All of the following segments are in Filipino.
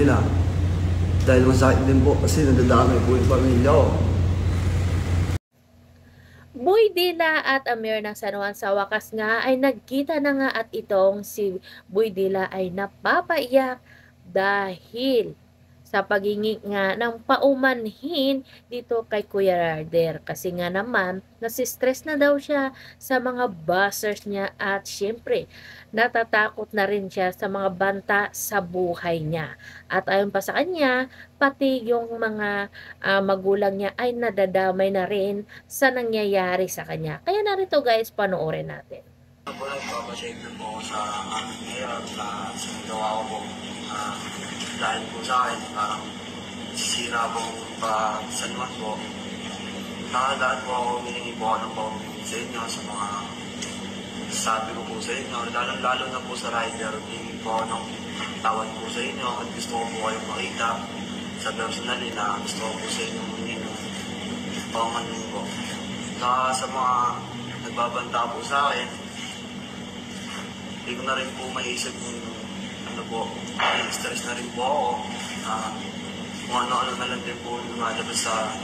nila. Dahil masakit din po kasi nadadamay po yung pamilya ko. Boy Dila at Amir ng San Juan sa wakas nga ay nagkita na nga at itong si Boy Dila ay napapaiyak dahil sa paghingi nga ng paumanhin dito kay Kuya Rider. Kasi nga naman, nasistress na daw siya sa mga buzzers niya at syempre, natatakot na rin siya sa mga banta sa buhay niya. At ayon pa sa kanya, pati yung mga magulang niya ay nadadamay na rin sa nangyayari sa kanya. Kaya narito guys, panoorin natin. Ako nagpapashave na po ako sa aming hirap sa ginawa ko po. Dahil po sa akin, parang sira po pa sa naman po. Nakadaan po ako, humihingi po ako ng paumanhin sa inyo sa mga sabi ko po sa inyo. Lalo na po sa rider, humihingi po ako ng tawad po sa inyo at gusto ko po kayong makita sa personally na gusto ko po sa inyo humingi ng paumanhin po. Sa mga nagbabanta po sa akin, hindi ko na rin po maisip kung ano po, stress na rin po ako. Kung ano-ano na lang din po lumalabas sa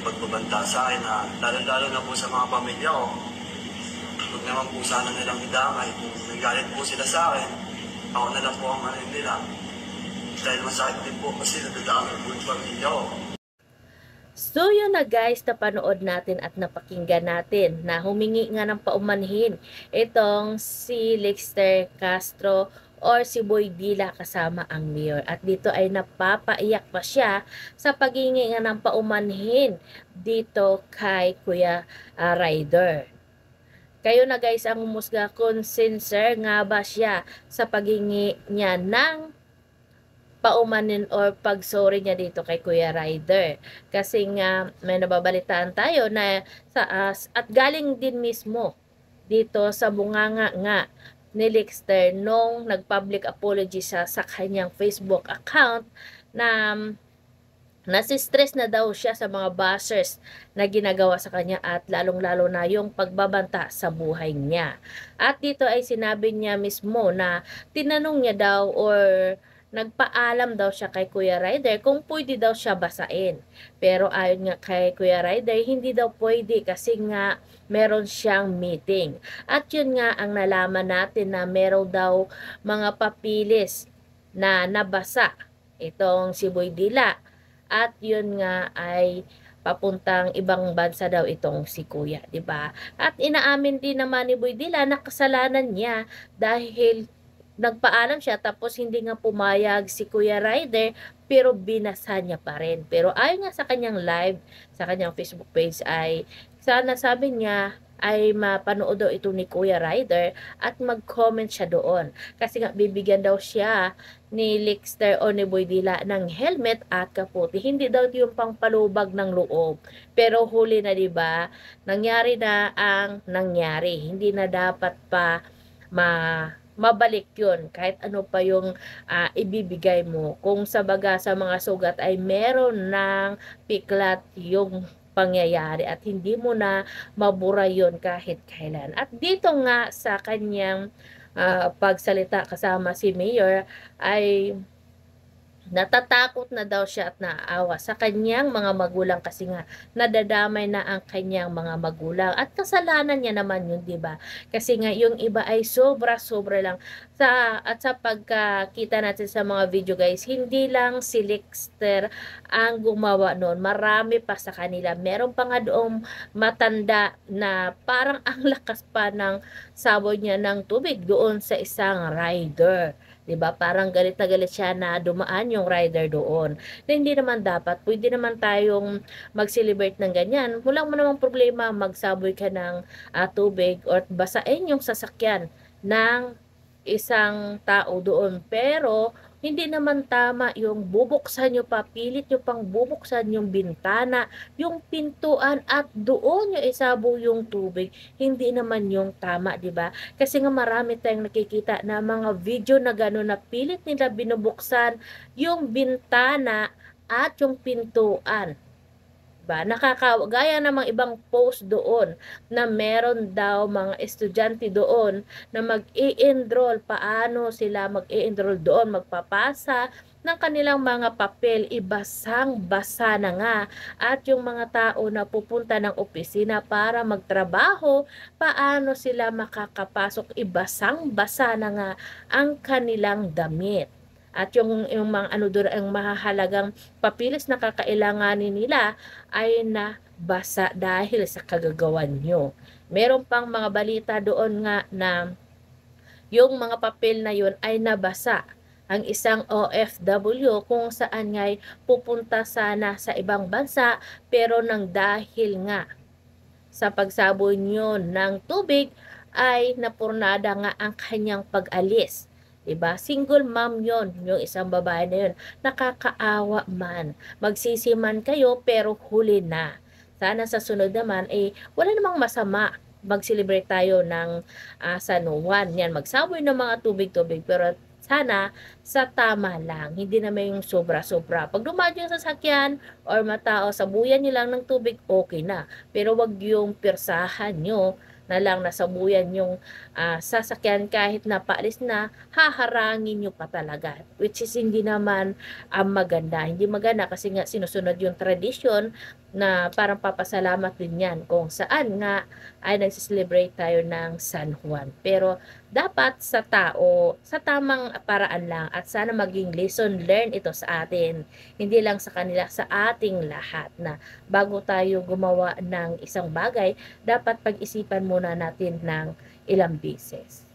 pagbabanta sa akin. Lalo na po sa mga pamilya ko. Huwag naman po sana nilang idamay. Kung nagalit po sila sa akin, ako na lang po ang ano nila. Dahil masakit din po kasi nadadamay po yung pamilya ko. So yun na guys, napanood natin at napakinggan natin na humingi nga ng paumanhin itong si Lexter Castro or si Boy Dila kasama ang mayor. At dito ay napapaiyak pa siya sa paghingi nga ng paumanhin dito kay Kuya Rider. Kayo na guys ang humusga kung sincere nga ba siya sa paghingi niya ng paumanin or pag-sorry niya dito kay Kuya Rider. Kasi nga may nababalitaan tayo na at galing din mismo dito sa bunganga nga ni Lexter nung nag-public apology siya sa kanyang Facebook account na nasistress na daw siya sa mga bashers na ginagawa sa kanya at lalong-lalo na yung pagbabanta sa buhay niya. At dito ay sinabi niya mismo na tinanong niya daw or nagpaalam daw siya kay Kuya Rider kung pwede daw siya basain. Pero ayon nga kay Kuya Rider, hindi daw pwede kasi nga meron siyang meeting. At yun nga ang nalaman natin na meron daw mga papilis na nabasa itong si Boy Dila. At yun nga ay papuntang ibang bansa daw itong si Kuya, 'di ba? At inaamin din naman ni Boy Dila na kasalanan niya dahil nagpaalam siya tapos hindi nga pumayag si Kuya Rider pero binasa niya pa rin. Pero ayon nga sa kanyang live, sa kanyang Facebook page ay sana sabi niya ay mapanood daw ito ni Kuya Rider at mag-comment siya doon. Kasi nga bibigyan daw siya ni Lexter o ni Boy Dila ng helmet at kaputi. Hindi daw yung pangpalubag ng loob. Pero huli na 'di ba? Nangyari na ang nangyari. Hindi na dapat pa mabalik yun kahit ano pa yung ibibigay mo. Kung sa baga sa mga sugat ay meron ng piklat yung pangyayari at hindi mo na mabura yun kahit kailan. At dito nga sa kanyang pagsalita kasama si Mayor ay natatakot na daw siya at naaawa sa kanyang mga magulang kasi nga nadadamay na ang kanyang mga magulang at kasalanan niya naman yun, 'di ba? Kasi nga yung iba ay sobra-sobra lang at sa pagkakita natin sa mga video guys, hindi lang si Lexter ang gumawa noon, marami pa sa kanila. Meron pa nga doong matanda na parang ang lakas pa ng saboy niya ng tubig doon sa isang rider. 'Di ba? Parang galit na galit siya na dumaan yung rider doon. Na hindi naman dapat, pwede naman tayong mag-celebrate ng ganyan. Wala mo namang problema, magsaboy ka ng tubig or basain yung sasakyan ng isang tao doon. Pero hindi naman tama yung bubuksan nyo pa, pilit nyo pang bubuksan yung bintana, yung pintuan at doon yung isabo yung tubig. Hindi naman yung tama, 'di ba? Kasi nga marami tayong nakikita na mga video na gano'n na pilit nila binubuksan yung bintana at yung pintuan. Ba, nakakagaya namang ibang post doon na meron daw mga estudyante doon na mag-i-enroll, paano sila mag-i-enroll doon, magpapasa ng kanilang mga papel, ibasang-basa na nga. At yung mga tao na pupunta ng opisina para magtrabaho, paano sila makakapasok, ibasang-basa na nga ang kanilang damit. At yung mga ano doon, ang mahahalagang papilis na kakailanganin nila ay nabasa dahil sa kagagawan nyo. Meron pang mga balita doon nga na yung mga papel na yun ay nabasa. Ang isang OFW kung saan nga'y pupunta sana sa ibang bansa, pero nang dahil nga sa pagsabon yun ng tubig ay napurnada nga ang kanyang pag-alis. Diba? Single mom yon, yung isang babae na yun. Nakakaawa man. Magsisiman kayo pero huli na. Sana sa sunod naman wala namang masama. Mag-celebrate tayo ng San Juan. Yan, magsaboy ng mga tubig-tubig pero sana sa tama lang, hindi naman yung sobra-sobra. Pag dumaan yung sasakyan or matao, sabuyan nyo lang ng tubig, okay na. Pero wag yung pirsahan nyo na lang nasabuyan yung sasakyan kahit na paalis na, haharangin nyo pa talaga. Which is hindi naman maganda. Hindi maganda kasi nga sinusunod yung tradisyon na parang papasalamat din yan kung saan nga ay nagsiselebrate tayo ng San Juan. Pero dapat sa tao, sa tamang paraan lang at sana maging lesson learned ito sa atin. Hindi lang sa kanila, sa ating lahat na bago tayo gumawa ng isang bagay, dapat pag-isipan muna natin ng ilang beses.